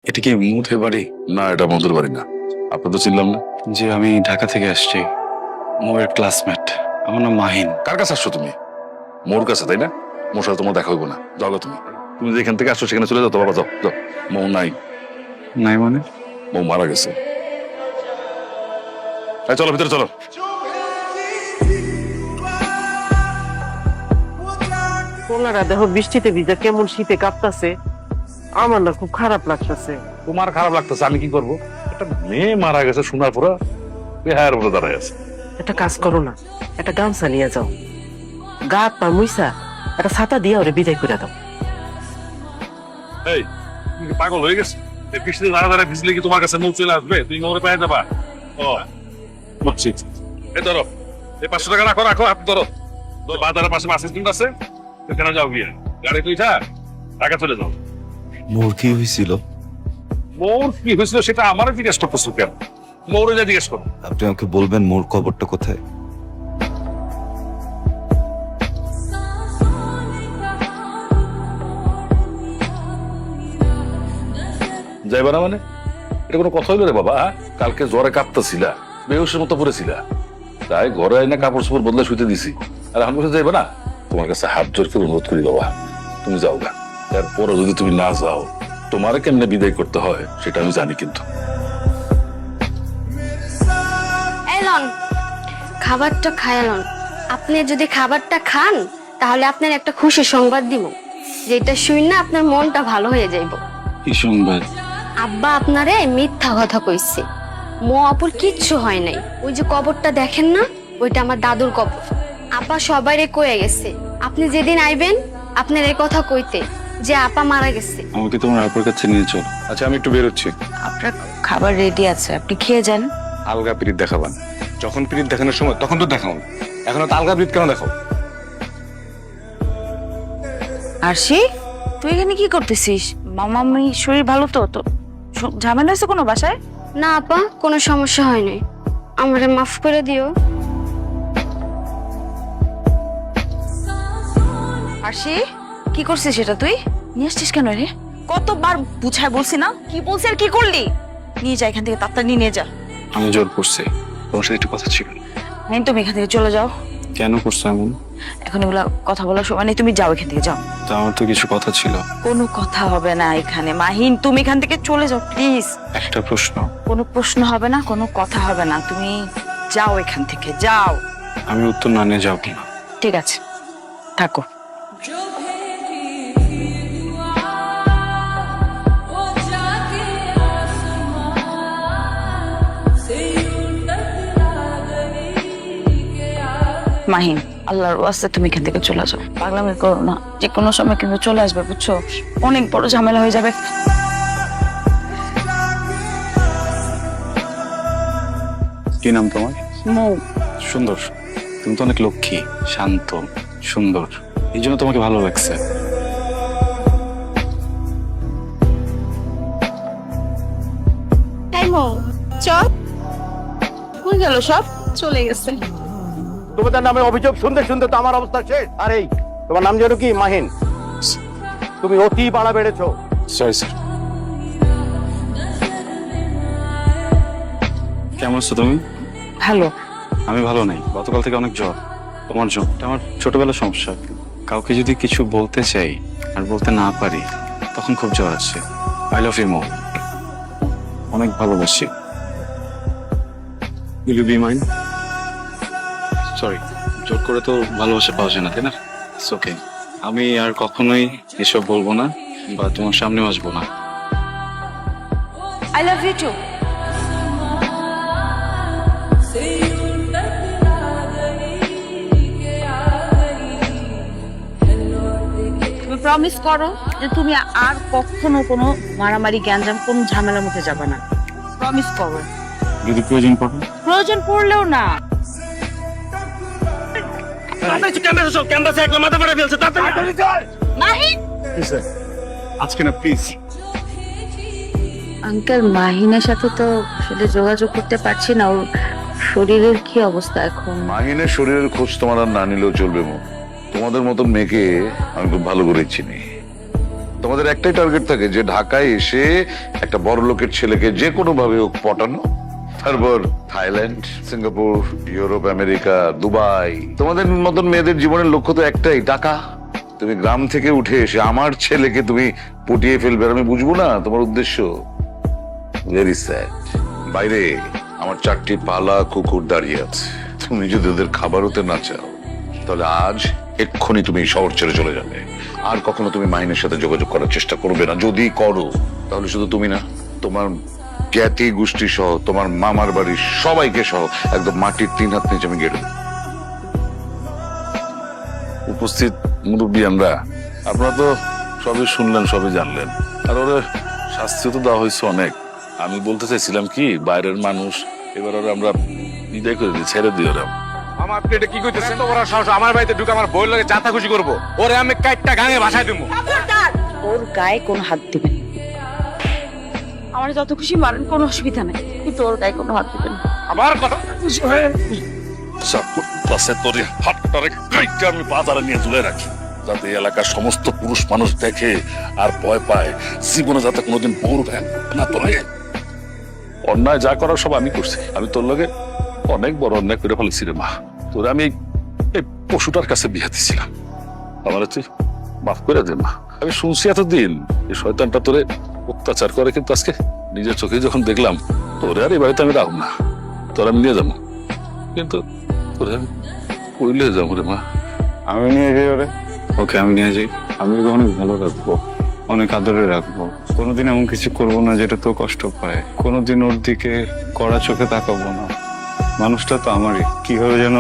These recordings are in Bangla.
এটা কি মুথের বাড়ি? না, এটা মধুর বাড়ি না। আপনি তো চিনলাম না। যে আমি ঢাকা থেকে আসছি, মোয়ের ক্লাসমেট। আমার নাম মাহিন। কার কাছে আসছো তুমি? মোর কাছে, তাই না? মোর সাথে তোমার দেখা হইব না, যাও গো তুমি। তুমি যেখান থেকে আসছো সেখানে চলে যাও তো বাবা, যাও যাও। মৌ নাই। নাই মানে? মৌ মারা গেছে। এই চলো ভিতরে চলো। পোলারা দেখো বৃষ্টিতে ভিজা কেমন শীতে কাঁপতাছে, আমার না খুব খারাপ লাগতেছে। তোমার খারাপ লাগতেছে, আমি কি করবো? একটা মেয়ে মারা গেছে শোনার পরে বেহায়ের বলে দাঁড়ায় আছে। একটা কাজ করো না, একটা গামছা নিয়ে যাও, গা হাত পা মুইসা একটা ছাতা দিয়ে ওরে বিদায় করে দাও। এই তুমি কি পাগল হয়ে গেছে? এই বৃষ্টিতে দাঁড়া দাঁড়া ভিজলে কি তোমার কাছে মৌ চলে আসবে? তুমি মৌরে পায়ে যাবা? ও বুঝছি। এই ধরো, এই 500 টাকা রাখো রাখো, আপনি ধরো। বাজারের পাশে বাস স্ট্যান্ড আছে, সেখানে যাও গিয়ে গাড়ি তুই টাকা চলে যাও। মোর কি হয়েছিল? মৌর কি হয়েছিল সেটা আমারও জিজ্ঞেস করতেছো কেন? মৌরে যা জিজ্ঞেস করো। আপনি আমাকে বলবেন মোর কবরটা কোথায়? যাইবা না মানে? এটা কোনো কথা হইলো রে বাবা? কালকে জ্বরে কাঁপতেছিলা, বেহুশের মতো পড়েছিলা, তাই ঘরে আইনা কাপড় চোপড় বদলে শুতে দিছি। আর এখন বসে যাইবা না? তোমার কাছে হাত জোর করে অনুরোধ করি বাবা, তুমি যাও গা। এরপরে যদি তুমি না যাও, তোমার কেমনে বিদায় করতে হয় সেটা আমি জানি। কিন্তু এলন, খাবারটা খায়ালন। আপনি যদি খাবারটা খান তাহলে আপনার একটা খুশি সংবাদ দিব, যেটা শুই না আপনার মনটা ভালো হয়ে যাইব। কি সংবাদ? আব্বা আপনারে মিথ্যা কথা কইছে, মো আপুর কিচ্ছু হয় নাই। ওই যে কবরটা দেখেন না, ওইটা আমার দাদুর কবর। আপা সবাইরে কয়ে গেছে আপনি যেদিন আইবেন আপনার এই কথা কইতে যে আপা মারা গেছে। আমাকে তোমার আপুর কাছে নিয়ে চলো। আচ্ছা আমি একটু বেরোচ্ছি। আপনার খাবার রেডি আছে, আপনি খেয়ে যান। আলগা পিরিত দেখাবান। যখন পিরিত দেখানোর সময় তখন তো দেখাও না, এখন তো আলগা পিরিত কেন দেখাও? আরশি, তুই এখানে কি করতেছিস? মামামি শরীর ভালো তো? তো ঝামেলা হয়েছে কোনো বাসায়? না আপা, কোনো সমস্যা হয় নাই, আমারে মাফ করে দিও। আরশি, কি করছিস সেটা তুই নিয়ে আসছিস কেন রে? কতবার বুঝায় বলছি না, কি বলছি আর কি করলি? নিয়ে যা এখান থেকে, তাড়াতাড়ি নিয়ে যা। আমি জোর করছি, তোমার সাথে একটু কথা ছিল। হ্যাঁ, তুমি এখান থেকে চলে যাও। কেন করছো এমন? এখন এগুলা কথা বলার সময় নেই, তুমি যাও এখান থেকে, যাও। তো আমার তো কিছু কথা ছিল। কোনো কথা হবে না এখানে মাহিন, তুমি এখান থেকে চলে যাও প্লিজ। একটা প্রশ্ন। কোনো প্রশ্ন হবে না, কোনো কথা হবে না, তুমি যাও এখান থেকে, যাও। আমি উত্তর না নিয়ে যাবো না। ঠিক আছে, থাকো। মাহিন, আল্লাহর ওয়াস্তে তুমি এখান থেকে চলে যাও, পাগলামি করো না। যে কোনো সময় কিন্তু চলে আসবে, বুঝছো? অনেক বড় ঝামেলা হয়ে যাবে। কি নাম তোমার? মৌ। সুন্দর। তুমি তো অনেক লক্ষ্মী, শান্ত, সুন্দর, এই জন্য তোমাকে ভালো লাগছে। তাই মো চল, কই গেল সব? চলে গেছে। তোমাদের নামে অভিযোগ শুনতে শুনতে তো আমার অবস্থা শেষ। আর এই তোমার নাম যেন কি? মাহিন। তুমি অতি বাড়া বেড়েছো। Sorry sir. কেমন আছো তুমি? ভালো। আমি ভালো নেই, গতকাল থেকে অনেক জ্বর। তোমার জ্বর? এটা আমার ছোটবেলার সমস্যা। কাউকে যদি কিছু বলতে চাই আর বলতে না পারি, তখন খুব জ্বর আসছে। আই লাভ ইউ মৌ, অনেক ভালোবাসি। Will you be mine? Sorry, জোর করে তো ভালোবাসা পাওয়া যায় না, তাই না? It's okay. আমি আর কখনোই এসব বলবো না বা তোমার সামনেও আসবো না। I love you too. তুমি প্রমিস করো যে তুমি আর কখনো কোনো মারামারি, গ্যাঞ্জাম, কোনো ঝামেলার মধ্যে যাবে না। প্রমিস করো। যদি প্রয়োজন পড়ে? প্রয়োজন পড়লেও না। মাহিন, আজকে না প্লিজ। আঙ্কেল, মাহিনের সাথে তো আসলে যোগাযোগ করতে পারছি না। ওর শরীরের কি অবস্থা এখন? মাহিনের শরীরের খোঁজ তোমার আর না নিলেও চলবে মো। তোমাদের মতন মেয়েকে আমি খুব ভালো করে চিনি। তোমাদের একটাই টার্গেট থাকে যে ঢাকায় এসে একটা বড় লোকের ছেলেকে যে কোনো ভাবে হোক পটানো, তারপর Thailand, Singapore, Europe, America, Dubai. তোমাদের মতন মেয়েদের জীবনের লক্ষ্য তো একটাই, টাকা। তুমি গ্রাম থেকে উঠে এসে আমার ছেলেকে তুমি পটিয়ে ফেলবে, আর আমি বুঝবো না তোমার উদ্দেশ্য। Very sad. বাইরে আমার 4টি পালা কুকুর দাঁড়িয়ে আছে, তুমি যদি ওদের খাবার হতে না চাও তাহলে আজ এক্ষুনি তুমি শহর ছেড়ে চলে যাবে। আর কখনো তুমি মাহিনের সাথে যোগাযোগ করার চেষ্টা করবে না। যদি করো তাহলে শুধু তুমি না, তোমার জ্ঞাতি গোষ্ঠী সহ, তোমার মামার বাড়ির সবাইকে সহ একদম মাটির 3 হাত নিচে আমি গেড়ে দেব। উপস্থিত মুরব্বী, আপনারা তো সবই শুনলেন, সবই জানলেন, আর ওরা শাস্তি তো দেওয়া হয়েছে অনেক। আমি বলতে চাইছিলাম কি, বাইরের মানুষ এবার ওরা আমরা বিদায় করে দিই, ছেড়ে দিই ওরা। আমার আপনি এটা কি কইতেছেন? তো ওরা সাহস আমার বাড়িতে ঢুকে আমার বউয়ের লগে চাতা খুশি করবো, ওরে আমি কাইটটা গাঙে ভাষায় দেবো। ওর গায়ে কোনো হাত দিবেন না। আমার যত খুশি মারেন, কোনো অসুবিধা নেই, কিন্তু ওর গায়ে কোনো হাত দিবেন না। আমার কথা আমি বাজারে নিয়ে তুলে রাখি, যাতে এলাকার সমস্ত পুরুষ মানুষ দেখে আর ভয় পায়, জীবনে যাতে কোনোদিন বউর ভ্যান না তোলে। অন্যায় যা করার সব আমি করছি। আমি তোর লগে অনেক বড় অন্যায় করে ফেলেছি রে মা। তোরে আমি এই পশুটার কাছে বিয়ে দিছিলাম, আমার হচ্ছে মাফ করে দে মা। আমি শুনছি এতদিন এই শয়তানটা তোরে অত্যাচার করে, কিন্তু আজকে নিজের চোখে যখন দেখলাম, তোরে আর এই বাড়িতে আমি রাখব না, তোর আমি নিয়ে যাবো, কিন্তু তোরে আমি কইলে যাবো রে মা। আমি নিয়ে যাই ওরে, ওকে আমি নিয়ে যাই। আমি ওকে অনেক ভালো রাখবো, অনেক আদরে রাখবো। কোনোদিন এমন কিছু করবো না যেটা তো কষ্ট পায়। কোনোদিন ওর দিকে কড়া চোখে তাকাবো না। মানুষটা তো আমারই, কিভাবে যেন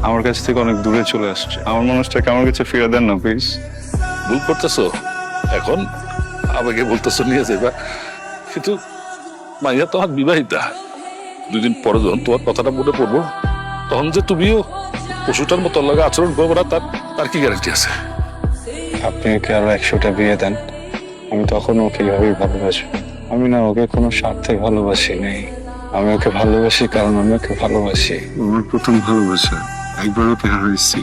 আমার কাছ থেকে অনেক দূরে চলে আসছে। আমার মানুষটাকে আমার কাছে ফিরে দেন না প্লিজ। ভুল করতেছো, এখন আমাকে বলতেছো নিয়ে যাবা, কিন্তু মাইয়া তোমার বিবাহিতা। 2 দিন পরে যখন তোমার কথাটা মনে পড়বো, তখন যে তুমিও পশুটার মতো লাগে আচরণ করবো না, তার কি গ্যারান্টি আছে? আপনি ওকে আরো 100টা বিয়ে দেন, আমি তখন ওকে এভাবেই ভালোবাসবো। আমি না ওকে কোনো স্বার্থে ভালোবাসি নেই। আমি ওকে ভালোবাসি কারণ আমি ওকে ভালোবাসি। আমার প্রথম ভালোবাসা, একবার ওকে হারাইছি,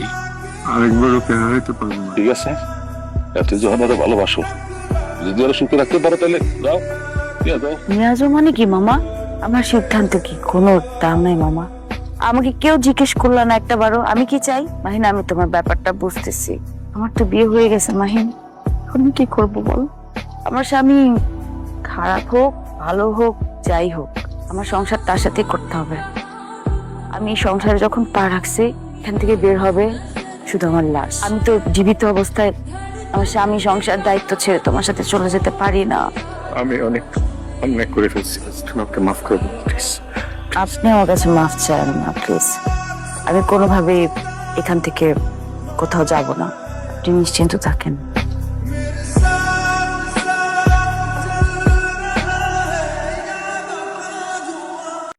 আরেকবার ওকে হারাইতে পারবো না। ঠিক আছে, এত যখন ওরা ভালোবাসো, যদি ওরা সুখে রাখতে পারো তাহলে দাও, নিয়ে দাও। নিয়াজো মানে কি মামা? আমার সিদ্ধান্ত কি কোনো দাম নাই মামা। আমাকে কেউ জিজ্ঞেস করলো না একটা বারও আমি কি চাই। মাহিন, আমি তোমার ব্যাপারটা বুঝতেছি, আমার তো বিয়ে হয়ে গেছে মাহিন, এখন আমি কি করবো বল? আমার স্বামী খারাপ হোক ভালো হোক যাই হোক, আমার সংসার তার সাথে করতে হবে। আমি সংসারে যখন পা রাখছি, এখান থেকে বের হবে শুধু আমার লাশ। আমি তো জীবিত অবস্থায় আমার স্বামী সংসার দায়িত্ব ছেড়ে তোমার সাথে চলে যেতে পারি না। আমি অনেক অন্যায় করে ফেলছি, আমাকে মাফ করে দিন প্লিজ। আপনি আমার কাছে মাফ চান না প্লিজ। আমি কোনোভাবেই এখান থেকে কোথাও যাব না, আপনি নিশ্চিন্ত থাকেন।